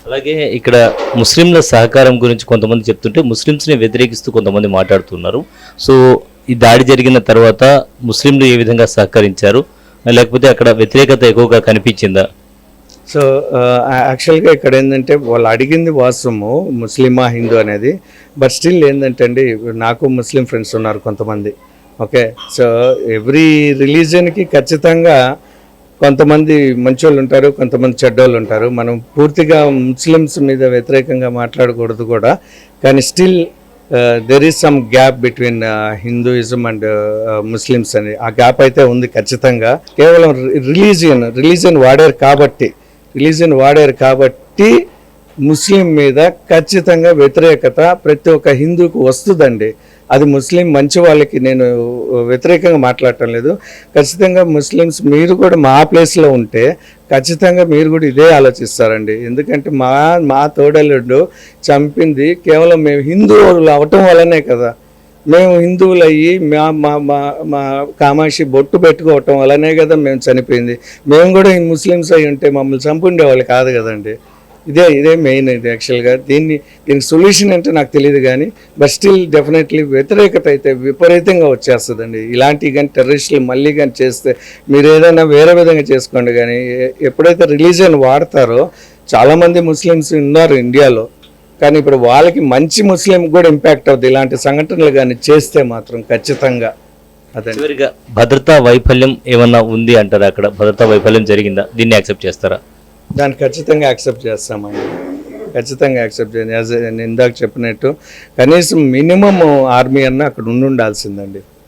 అలాగే ఇక్కడ ముస్లింల సహకారం గురించి కొంతమంది చెప్తుంటే ముస్లిమ్స్ని వ్యతిరేకిస్తూ కొంతమంది మాట్లాడుతున్నారు. సో ఈ దాడి జరిగిన తర్వాత ముస్లింలు ఏ విధంగా సహకరించారు, లేకపోతే అక్కడ వ్యతిరేకత ఎక్కువగా కనిపించిందా? సో యాక్చువల్గా ఇక్కడ ఏంటంటే వాళ్ళు అడిగింది వాస్తవము, ముస్లిమా హిందూ అనేది. బట్ స్టిల్ ఏంటంటే అండి, నాకు ముస్లిం ఫ్రెండ్స్ ఉన్నారు కొంతమంది. ఓకే, సో ఎవ్రీ రిలీజన్కి ఖచ్చితంగా కొంతమంది మంచోళ్ళు ఉంటారు, కొంతమంది చెడ్డోళ్ళు ఉంటారు. మనం పూర్తిగా ముస్లిమ్స్ మీద వ్యతిరేకంగా మాట్లాడకూడదు కూడా. కానీ still there is some gap between Hinduism and Muslims అని. ఆ గ్యాప్ అయితే ఉంది ఖచ్చితంగా. కేవలం రిలీజియన్ వాడారు కాబట్టి ముస్లిం మీద ఖచ్చితంగా వ్యతిరేకత ప్రతి ఒక్క హిందూకు వస్తుందండి. అది ముస్లిం మంచి వాళ్ళకి నేను వ్యతిరేకంగా మాట్లాడటం లేదు. ఖచ్చితంగా ముస్లిమ్స్ మీరు కూడా మా ప్లేస్లో ఉంటే ఖచ్చితంగా మీరు కూడా ఇదే ఆలోచిస్తారండి. ఎందుకంటే మా తోడలుడు చంపింది కేవలం మేము హిందువులు అవటం వల్లనే కదా. మేము హిందువులు అయ్యి మా కామాక్షి బొట్టు పెట్టుకోవటం వల్లనే కదా మేము చనిపోయింది. మేము కూడా ముస్లిమ్స్ అయి ఉంటే మమ్మల్ని చంపుండేవాళ్ళు కాదు కదండి. ఇదే మెయిన్. ఇది యాక్చువల్గా దీనికి సొల్యూషన్ అంటే నాకు తెలియదు కానీ, బట్ స్టిల్ డెఫినెట్లీ వ్యతిరేకత అయితే విపరీతంగా వచ్చేస్తుందండి. ఇలాంటివి కానీ టెర్రరిస్టులు మళ్ళీ కానీ చేస్తే మీరు ఏదైనా వేరే విధంగా చేసుకోండి. కానీ ఎప్పుడైతే రిలీజియన్ వాడతారో, చాలామంది ముస్లిమ్స్ ఉన్నారు ఇండియాలో, కానీ ఇప్పుడు వాళ్ళకి మంచి ముస్లిం కూడా ఇంపాక్ట్ అవుతుంది ఇలాంటి సంఘటనలు కానీ చేస్తే మాత్రం ఖచ్చితంగా. అదే చివరిగా భద్రతా వైఫల్యం ఏమన్నా ఉంది అంటారా? అక్కడ భద్రతా వైఫల్యం జరిగిందా? దీన్ని యాక్సెప్ట్ చేస్తారా? దాన్ని ఖచ్చితంగా యాక్సెప్ట్ చేస్తామండి. ఖచ్చితంగా యాక్సెప్ట్ చేయండి. యాజ్ నేను ఇందాక చెప్పినట్టు కనీసం మినిమం ఆర్మీ అన్న అక్కడ ఉండాల్సిందండి.